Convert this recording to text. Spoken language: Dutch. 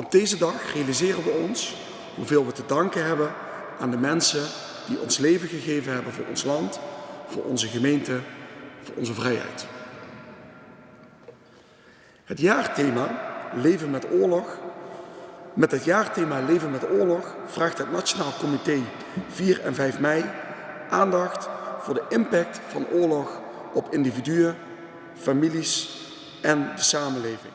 Op deze dag realiseren we ons hoeveel we te danken hebben aan de mensen die ons leven gegeven hebben voor ons land, voor onze gemeente, voor onze vrijheid. Het jaarthema Leven met Oorlog. Met het jaarthema Leven met Oorlog vraagt het Nationaal Comité 4 en 5 mei aandacht voor de impact van oorlog op individuen, families en de samenleving.